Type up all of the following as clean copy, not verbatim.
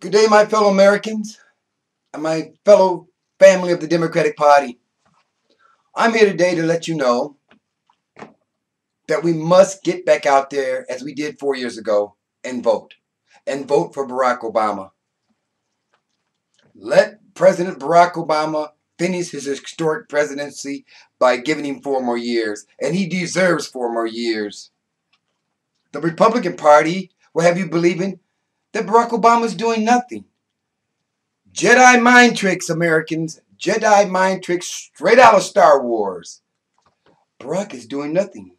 Good day, my fellow Americans and my fellow family of the Democratic Party. I'm here today to let you know that we must get back out there as we did 4 years ago and vote. And vote for Barack Obama. Let President Barack Obama finish his historic presidency by giving him 4 more years. And he deserves 4 more years. The Republican Party will have you believing that Barack Obama is doing nothing. Jedi mind tricks, Americans. Jedi mind tricks straight out of Star Wars. Barack is doing nothing.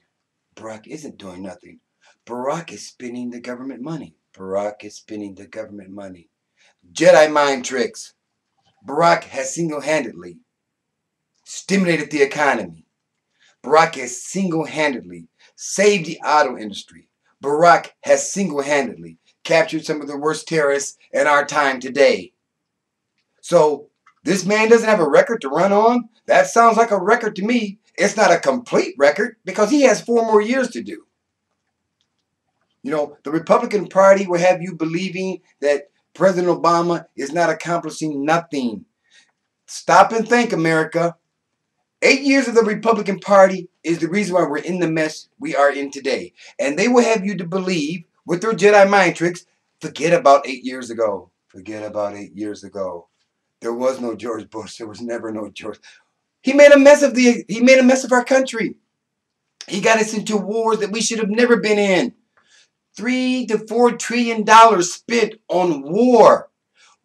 Barack isn't doing nothing. Barack is spending the government money. Barack is spending the government money. Jedi mind tricks. Barack has single-handedly stimulated the economy. Barack has single-handedly saved the auto industry. Barack has single-handedly captured some of the worst terrorists in our time today. So, this man doesn't have a record to run on? That sounds like a record to me. It's not a complete record because he has 4 more years to do. You know, the Republican Party will have you believing that President Obama is not accomplishing nothing. Stop and think, America. 8 years of the Republican Party is the reason why we're in the mess we are in today. And they will have you to believe, with their Jedi mind tricks, forget about 8 years ago. Forget about 8 years ago. There was no George Bush. There was never no George. He made a mess of our country. He got us into wars that we should have never been in. $3 to $4 trillion spent on war.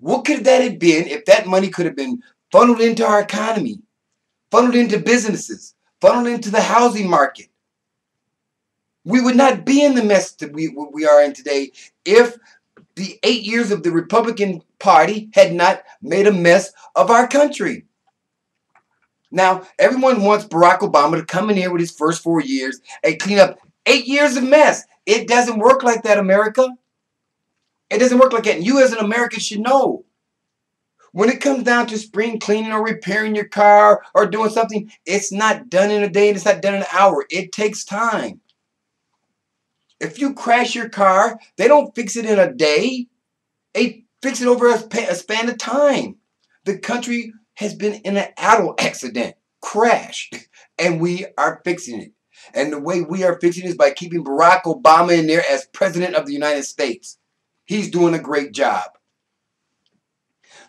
What could that have been if that money could have been funneled into our economy, funneled into businesses, funneled into the housing market? We would not be in the mess that we are in today if the 8 years of the Republican Party had not made a mess of our country. Now, everyone wants Barack Obama to come in here with his first 4 years and clean up 8 years of mess. It doesn't work like that, America. It doesn't work like that. And you as an American should know. When it comes down to spring cleaning or repairing your car or doing something, it's not done in a day and it's not done in an hour. It takes time. If you crash your car, they don't fix it in a day. They fix it over a span of time. The country has been in an auto accident, crash, and we are fixing it. And the way we are fixing it is by keeping Barack Obama in there as President of the United States. He's doing a great job.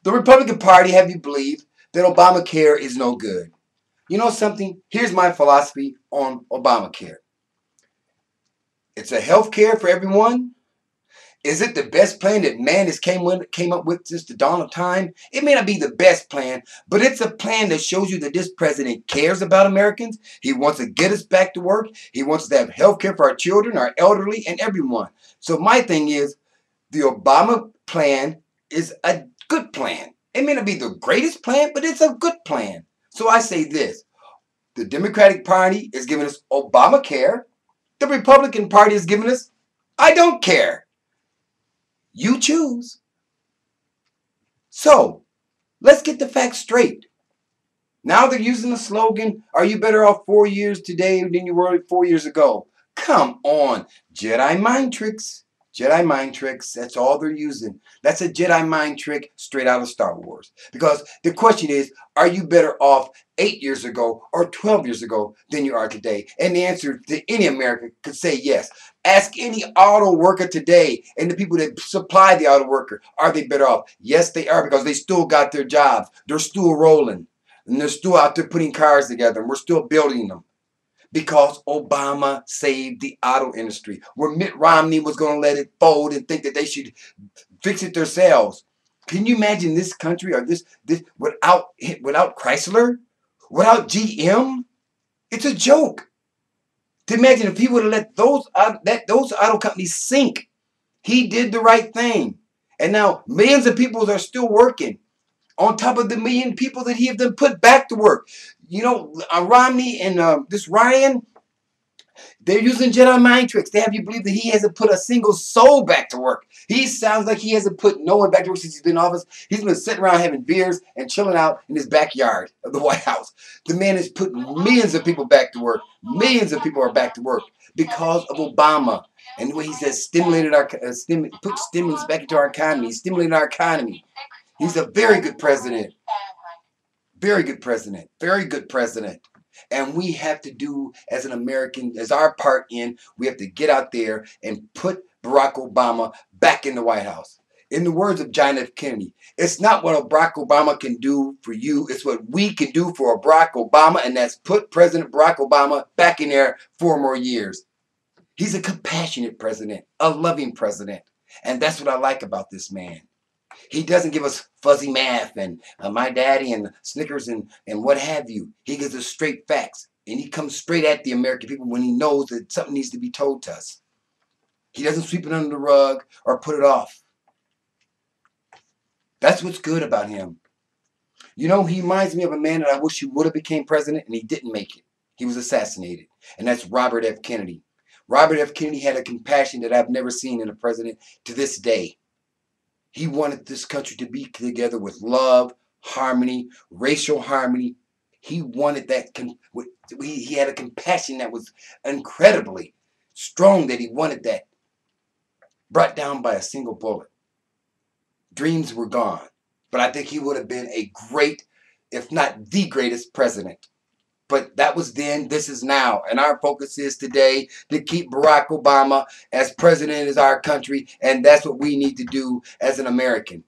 The Republican Party have you believe that Obamacare is no good. You know something? Here's my philosophy on Obamacare. It's a health care for everyone. Is it the best plan that man has came up with since the dawn of time? It may not be the best plan, but it's a plan that shows you that this president cares about Americans. He wants to get us back to work. He wants us to have health care for our children, our elderly, and everyone. So my thing is, the Obama plan is a good plan. It may not be the greatest plan, but it's a good plan. So I say this. The Democratic Party is giving us Obamacare. The Republican Party is giving us, I don't care. You choose. So, let's get the facts straight. Now they're using the slogan, are you better off 4 years today than you were 4 years ago? Come on. Jedi mind tricks. Jedi mind tricks. That's all they're using. That's a Jedi mind trick straight out of Star Wars. Because the question is, are you better off 8 years ago or 12 years ago than you are today? And the answer to any American could say yes. Ask any auto worker today and the people that supply the auto worker, are they better off? Yes, they are, because they still got their jobs. They're still rolling. And they're still out there putting cars together. And we're still building them. Because Obama saved the auto industry. Where Mitt Romney was going to let it fold and think that they should fix it themselves. Can you imagine this country or this without Chrysler? Without GM? It's a joke. To imagine if he would have let those auto companies sink. He did the right thing. And now millions of people are still working. On top of the million people that he have then put back to work. You know, Romney and this Ryan, They're using Jedi mind tricks. They have you believe that he hasn't put a single soul back to work. He sounds like he hasn't put no one back to work since he's been in office. He's been sitting around having beers and chilling out in his backyard of the White House. The man has put millions of people back to work. Millions of people are back to work because of Obama. And the way he says stimulated our put stimulus back into our economy. He stimulated our economy. He's a very good president. Very good president. Very good president. And we have to do, as an American, as our part in, we have to get out there and put Barack Obama back in the White House. In the words of John F. Kennedy, it's not what Barack Obama can do for you, it's what we can do for Barack Obama, and that's put President Barack Obama back in there 4 more years. He's a compassionate president, a loving president, and that's what I like about this man. He doesn't give us fuzzy math and my daddy and Snickers and what have you. He gives us straight facts. And he comes straight at the American people when he knows that something needs to be told to us. He doesn't sweep it under the rug or put it off. That's what's good about him. You know, he reminds me of a man that I wish he would have became president and he didn't make it. He was assassinated. And that's Robert F. Kennedy. Robert F. Kennedy had a compassion that I've never seen in a president to this day. He wanted this country to be together with love, harmony, racial harmony. He wanted that. He had a compassion that was incredibly strong, that he wanted that. Brought down by a single bullet. Dreams were gone. But I think he would have been a great, if not the greatest president. But that was then, this is now. And our focus is today to keep Barack Obama as president of our country. And that's what we need to do as an American.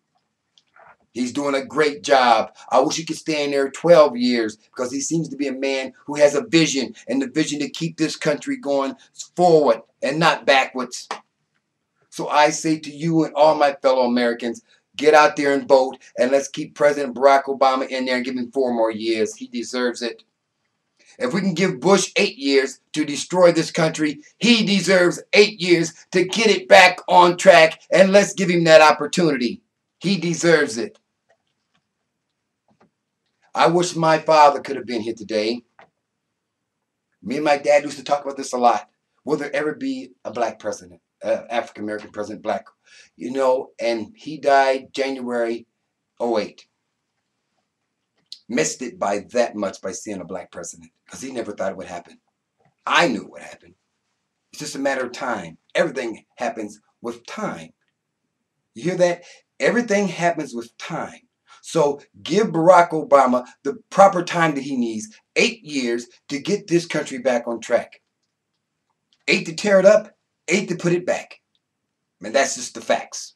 He's doing a great job. I wish he could stay in there 12 years because he seems to be a man who has a vision. And the vision to keep this country going forward and not backwards. So I say to you and all my fellow Americans, get out there and vote. And let's keep President Barack Obama in there and give him 4 more years. He deserves it. If we can give Bush 8 years to destroy this country, he deserves 8 years to get it back on track, and let's give him that opportunity. He deserves it. I wish my father could have been here today. Me and my dad used to talk about this a lot. Will there ever be a black president, African-American president, black? You know, and he died January 2008. Missed it by that much by seeing a black president because he never thought it would happen. I knew it would happen. It's just a matter of time. Everything happens with time. You hear that? Everything happens with time. So give Barack Obama the proper time that he needs, 8 years to get this country back on track. 8 to tear it up, 8 to put it back. And that's just the facts.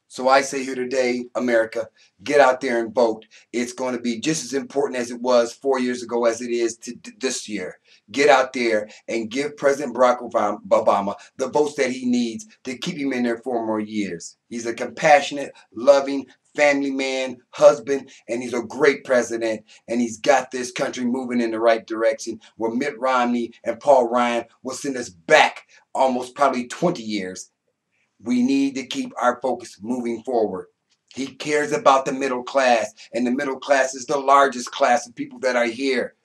So I say here today, America, get out there and vote. It's going to be just as important as it was 4 years ago as it is this year. Get out there and give President Barack Obama the votes that he needs to keep him in there 4 more years. He's a compassionate, loving, family man, husband, and he's a great president. And he's got this country moving in the right direction where Mitt Romney and Paul Ryan will send us back almost probably 20 years. We need to keep our focus moving forward. He cares about the middle class, and the middle class is the largest class of people that are here.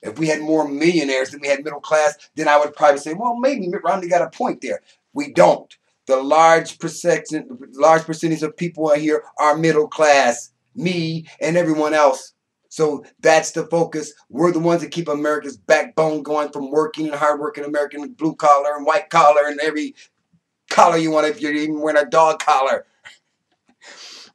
If we had more millionaires than we had middle class, then I would probably say, well, maybe Mitt Romney got a point there. We don't. The large percentage of people are here are middle class, me and everyone else. So that's the focus. We're the ones that keep America's backbone going from working and hardworking American, blue collar and white collar and every collar you want if you're even wearing a dog collar.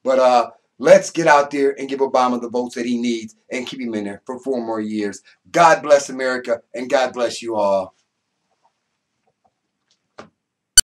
But let's get out there and give Obama the votes that he needs and keep him in there for 4 more years. God bless America and God bless you all.